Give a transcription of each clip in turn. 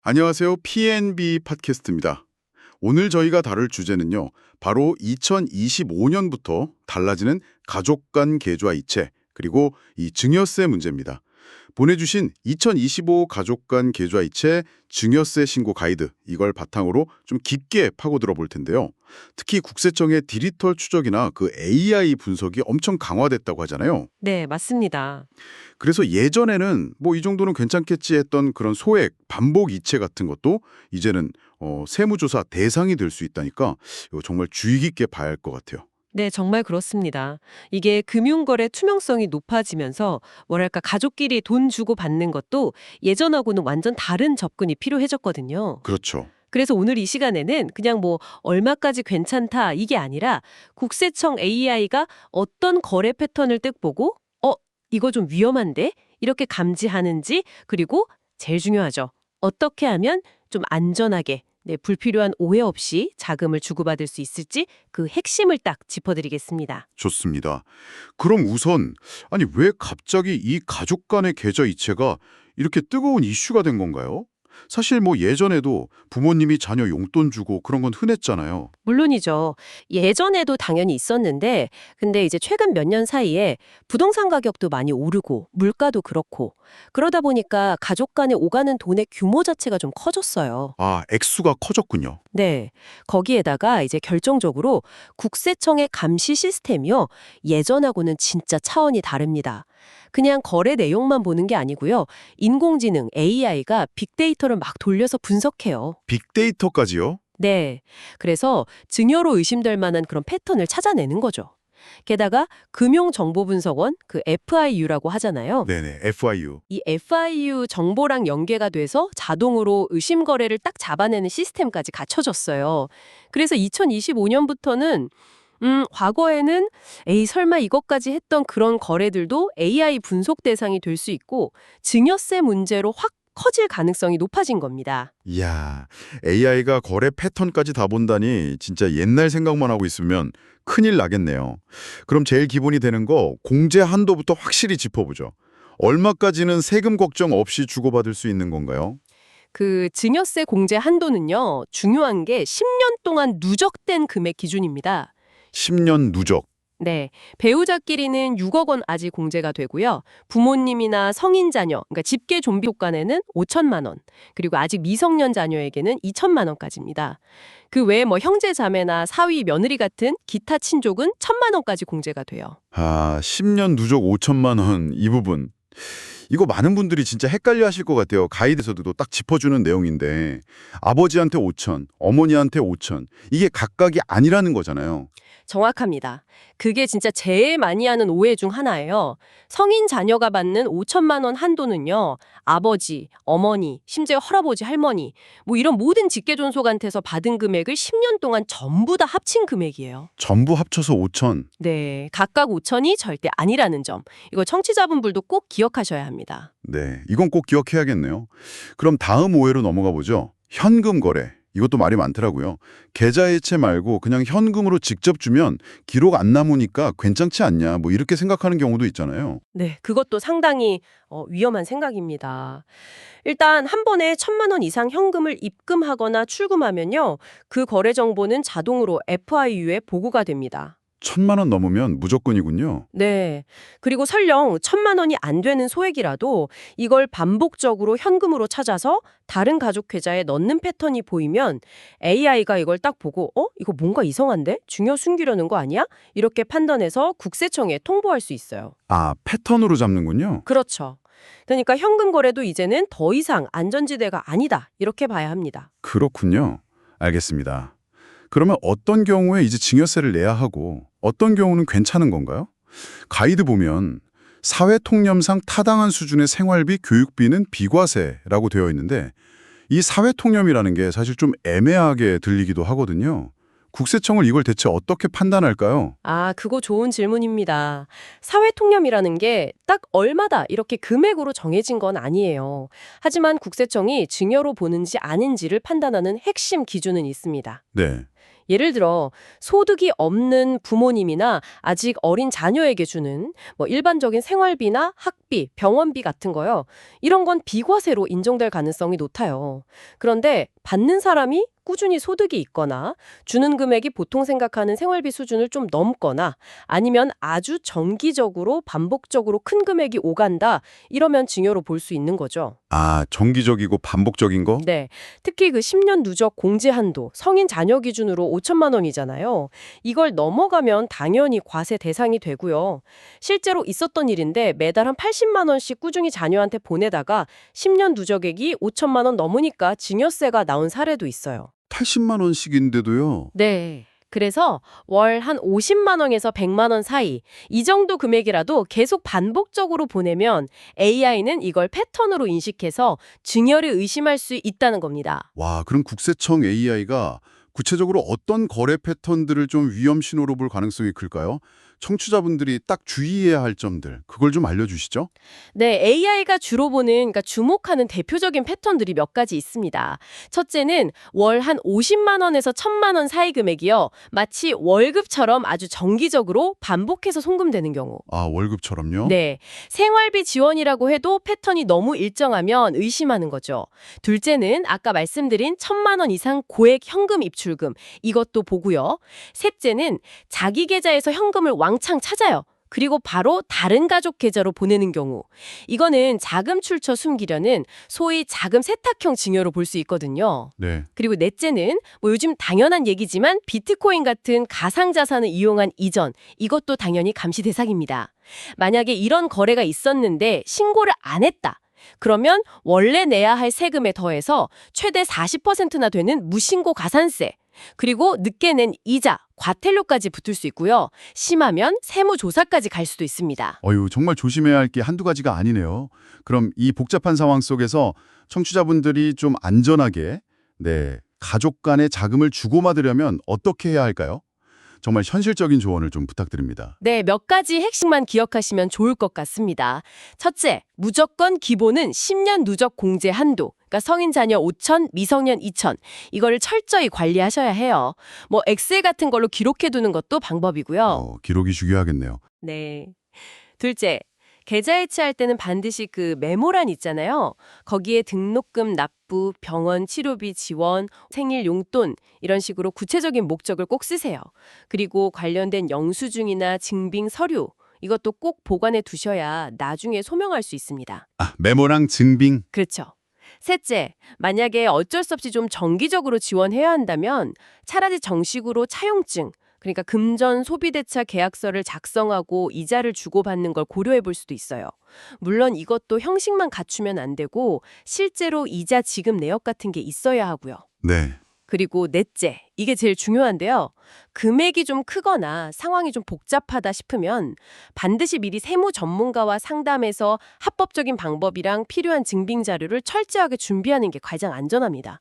안녕하세요. PNB 팟캐스트입니다. 오늘 저희가 다룰 주제는요. 바로 2025년부터 달라지는 가족 간 계좌 이체, 그리고 이 증여세 문제입니다. 보내주신 2025 가족 간 계좌 이체 증여세 신고 가이드, 이걸 바탕으로 좀 깊게 파고들어 볼 텐데요. 특히 국세청의 디지털 추적이나 그 AI 분석이 엄청 강화됐다고 하잖아요. 네, 맞습니다. 그래서 예전에는 뭐 이 정도는 괜찮겠지 했던 그런 소액, 반복 이체 같은 것도 이제는 세무조사 대상이 될 수 있다니까 이거 정말 주의 깊게 봐야 할 것 같아요. 네, 정말 그렇습니다. 이게 금융거래 투명성이 높아지면서 뭐랄까 가족끼리 돈 주고 받는 것도 예전하고는 완전 다른 접근이 필요해졌거든요. 그렇죠. 그래서 오늘 이 시간에는 그냥 뭐 얼마까지 괜찮다 이게 아니라 국세청 AI가 어떤 거래 패턴을 뜩 보고 이거 좀 위험한데? 이렇게 감지하는지 그리고 제일 중요하죠. 어떻게 하면 좀 안전하게 불필요한 오해 없이 자금을 주고받을 수 있을지 그 핵심을 딱 짚어드리겠습니다. 좋습니다. 그럼 우선 아니 왜 갑자기 이 가족 간의 계좌 이체가 이렇게 뜨거운 이슈가 된 건가요? 사실 뭐 예전에도 부모님이 자녀 용돈 주고 그런 건 흔했잖아요. 물론이죠. 예전에도 당연히 있었는데 근데 이제 최근 몇 년 사이에 부동산 가격도 많이 오르고 물가도 그렇고 그러다 보니까 가족 간에 오가는 돈의 규모 자체가 좀 커졌어요. 아, 액수가 커졌군요. 네. 거기에다가 이제 결정적으로 국세청의 감시 시스템이요. 예전하고는 진짜 차원이 다릅니다. 그냥 거래 내용만 보는 게 아니고요. 인공지능 AI가 빅데이터를 막 돌려서 분석해요. 빅데이터까지요? 네. 그래서 증여로 의심될 만한 그런 패턴을 찾아내는 거죠. 게다가 금융정보분석원, 그 FIU라고 하잖아요. 네네, FIU. 이 FIU 정보랑 연계가 돼서 자동으로 의심 거래를 딱 잡아내는 시스템까지 갖춰졌어요. 그래서 2025년부터는 과거에는 에이 설마 이것까지 했던 그런 거래들도 AI 분석 대상이 될 수 있고 증여세 문제로 확 커질 가능성이 높아진 겁니다. 이야, AI가 거래 패턴까지 다 본다니 진짜 옛날 생각만 하고 있으면 큰일 나겠네요. 그럼 제일 기본이 되는 거 공제 한도부터 확실히 짚어보죠. 얼마까지는 세금 걱정 없이 주고받을 수 있는 건가요? 그 증여세 공제 한도는요. 중요한 게 10년 동안 누적된 금액 기준입니다. 10년 누적. 네. 배우자끼리는 6억 원 아직 공제가 되고요. 부모님이나 성인 자녀, 그러니까 집계 좀비 효과내는 5천만 원, 그리고 아직 미성년 자녀에게는 2천만 원까지입니다. 그 외에 뭐 형제 자매나 사위 며느리 같은 기타 친족은 1천만 원까지 공제가 돼요. 아, 10년 누적 5천만 원 이 부분. 이거 많은 분들이 진짜 헷갈려 하실 것 같아요. 가이드에서도 딱 짚어주는 내용인데 아버지한테 5천, 어머니한테 5천 이게 각각이 아니라는 거잖아요. 정확합니다. 그게 진짜 제일 많이 하는 오해 중 하나예요. 성인 자녀가 받는 5천만 원 한도는요. 아버지, 어머니, 심지어 할아버지, 할머니 뭐 이런 모든 직계존속한테서 받은 금액을 10년 동안 전부 다 합친 금액이에요. 전부 합쳐서 5천. 네, 각각 5천이 절대 아니라는 점. 이거 청취자분들도 꼭 기억하셔야 합니다. 네, 이건 꼭 기억해야겠네요. 그럼 다음 오해로 넘어가 보죠. 현금 거래. 이것도 말이 많더라고요. 계좌이체 말고 그냥 현금으로 직접 주면 기록 안 남으니까 괜찮지 않냐 뭐 이렇게 생각하는 경우도 있잖아요. 네, 그것도 상당히 위험한 생각입니다. 일단 한 번에 1천만 원 이상 현금을 입금하거나 출금하면요. 그 거래 정보는 자동으로 FIU에 보고가 됩니다. 1천만 원 넘으면 무조건이군요. 네. 그리고 설령 1천만 원이 안 되는 소액이라도 이걸 반복적으로 현금으로 찾아서 다른 가족 계좌에 넣는 패턴이 보이면 AI가 이걸 딱 보고 이거 뭔가 이상한데? 증여 숨기려는 거 아니야? 이렇게 판단해서 국세청에 통보할 수 있어요. 아, 패턴으로 잡는군요. 그렇죠. 그러니까 현금 거래도 이제는 더 이상 안전지대가 아니다. 이렇게 봐야 합니다. 그렇군요. 알겠습니다. 그러면 어떤 경우에 이제 증여세를 내야 하고 어떤 경우는 괜찮은 건가요? 가이드 보면 사회통념상 타당한 수준의 생활비, 교육비는 비과세라고 되어 있는데 이 사회통념이라는 게 사실 좀 애매하게 들리기도 하거든요. 국세청은 이걸 대체 어떻게 판단할까요? 아, 그거 좋은 질문입니다. 사회통념이라는 게 딱 얼마다 이렇게 금액으로 정해진 건 아니에요. 하지만 국세청이 증여로 보는지 아닌지를 판단하는 핵심 기준은 있습니다. 네. 예를 들어 소득이 없는 부모님이나 아직 어린 자녀에게 주는 뭐 일반적인 생활비나 학비 학비, 병원비 같은 거요. 이런 건 비과세로 인정될 가능성이 높아요. 그런데 받는 사람이 꾸준히 소득이 있거나 주는 금액이 보통 생각하는 생활비 수준을 좀 넘거나 아니면 아주 정기적으로 반복적으로 큰 금액이 오간다 이러면 증여로 볼 수 있는 거죠. 아, 정기적이고 반복적인 거? 네. 특히 그 10년 누적 공제 한도, 성인 자녀 기준으로 5천만 원이잖아요. 이걸 넘어가면 당연히 과세 대상이 되고요. 실제로 있었던 일인데 매달 한 80만 원씩 꾸준히 자녀한테 보내다가 10년 누적액이 5천만 원 넘으니까 증여세가 나온 사례도 있어요. 80만 원씩인데도요. 네. 그래서 월 한 50만 원에서 100만 원 사이 이 정도 금액이라도 계속 반복적으로 보내면 AI는 이걸 패턴으로 인식해서 증여를 의심할 수 있다는 겁니다. 와, 그럼 국세청 AI가 구체적으로 어떤 거래 패턴들을 좀 위험 신호로 볼 가능성이 클까요? 청취자분들이 딱 주의해야 할 점들, 그걸 좀 알려주시죠. 네, AI가 주로 보는, 그러니까 주목하는 대표적인 패턴들이 몇 가지 있습니다. 첫째는 월 한 50만 원에서 1,000만 원 사이 금액이요. 마치 월급처럼 아주 정기적으로 반복해서 송금되는 경우. 아, 월급처럼요? 네, 생활비 지원이라고 해도 패턴이 너무 일정하면 의심하는 거죠. 둘째는 아까 말씀드린 1,000만 원 이상 고액 현금 입출금, 이것도 보고요. 셋째는 자기 계좌에서 현금을 왕창 찾아요. 그리고 바로 다른 가족 계좌로 보내는 경우. 이거는 자금 출처 숨기려는 소위 자금 세탁형 증여로 볼 수 있거든요. 네. 그리고 넷째는 뭐 요즘 당연한 얘기지만 비트코인 같은 가상자산을 이용한 이전, 이것도 당연히 감시 대상입니다. 만약에 이런 거래가 있었는데 신고를 안 했다. 그러면 원래 내야 할 세금에 더해서 최대 40%나 되는 무신고 가산세, 그리고 늦게 낸 이자, 과태료까지 붙을 수 있고요. 심하면 세무조사까지 갈 수도 있습니다. 정말 조심해야 할 게 한두 가지가 아니네요. 그럼 이 복잡한 상황 속에서 청취자분들이 좀 안전하게 가족 간의 자금을 주고받으려면 어떻게 해야 할까요? 정말 현실적인 조언을 좀 부탁드립니다. 네, 몇 가지 핵심만 기억하시면 좋을 것 같습니다. 첫째, 무조건 기본은 10년 누적 공제 한도. 그러니까 성인 자녀 5천, 미성년 2천. 이거를 철저히 관리하셔야 해요. 뭐 엑셀 같은 걸로 기록해두는 것도 방법이고요. 기록이 중요하겠네요. 네. 둘째, 계좌 해체할 때는 반드시 그 메모란 있잖아요. 거기에 등록금 납부, 병원 치료비 지원, 생일 용돈 이런 식으로 구체적인 목적을 꼭 쓰세요. 그리고 관련된 영수증이나 증빙 서류 이것도 꼭 보관해 두셔야 나중에 소명할 수 있습니다. 아, 메모랑 증빙. 그렇죠. 셋째, 만약에 어쩔 수 없이 좀 정기적으로 지원해야 한다면 차라리 정식으로 차용증, 그러니까 금전 소비대차 계약서를 작성하고 이자를 주고받는 걸 고려해 볼 수도 있어요. 물론 이것도 형식만 갖추면 안 되고 실제로 이자 지급 내역 같은 게 있어야 하고요. 네. 그리고 넷째, 이게 제일 중요한데요. 금액이 좀 크거나 상황이 좀 복잡하다 싶으면 반드시 미리 세무 전문가와 상담해서 합법적인 방법이랑 필요한 증빙 자료를 철저하게 준비하는 게 가장 안전합니다.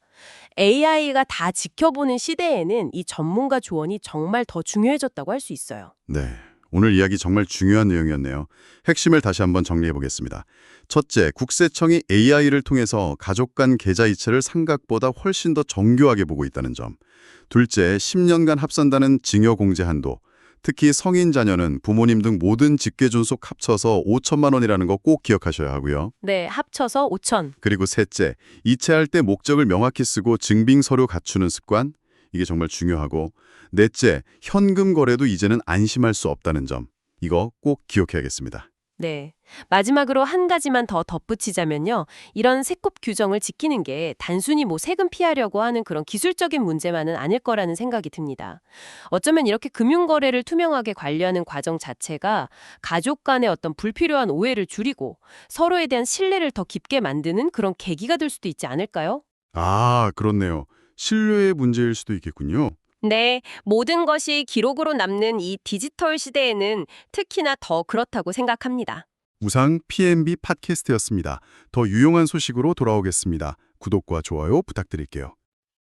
AI가 다 지켜보는 시대에는 이 전문가 조언이 정말 더 중요해졌다고 할 수 있어요. 네. 오늘 이야기 정말 중요한 내용이었네요. 핵심을 다시 한번 정리해 보겠습니다. 첫째, 국세청이 AI를 통해서 가족 간 계좌 이체를 생각보다 훨씬 더 정교하게 보고 있다는 점. 둘째, 10년간 합산다는 증여 공제 한도. 특히 성인 자녀는 부모님 등 모든 직계 존속 합쳐서 5천만 원이라는 거 꼭 기억하셔야 하고요. 네, 합쳐서 5천. 그리고 셋째, 이체할 때 목적을 명확히 쓰고 증빙 서류 갖추는 습관. 이게 정말 중요하고, 넷째, 현금 거래도 이제는 안심할 수 없다는 점. 이거 꼭 기억해야겠습니다. 네. 마지막으로 한 가지만 더 덧붙이자면요. 이런 세법 규정을 지키는 게 단순히 뭐 세금 피하려고 하는 그런 기술적인 문제만은 아닐 거라는 생각이 듭니다. 어쩌면 이렇게 금융거래를 투명하게 관리하는 과정 자체가 가족 간의 어떤 불필요한 오해를 줄이고 서로에 대한 신뢰를 더 깊게 만드는 그런 계기가 될 수도 있지 않을까요? 아, 그렇네요. 신뢰의 문제일 수도 있겠군요. 네, 모든 것이 기록으로 남는 이 디지털 시대에는 특히나 더 그렇다고 생각합니다. 우상 PMB 팟캐스트였습니다. 더 유용한 소식으로 돌아오겠습니다. 구독과 좋아요 부탁드릴게요.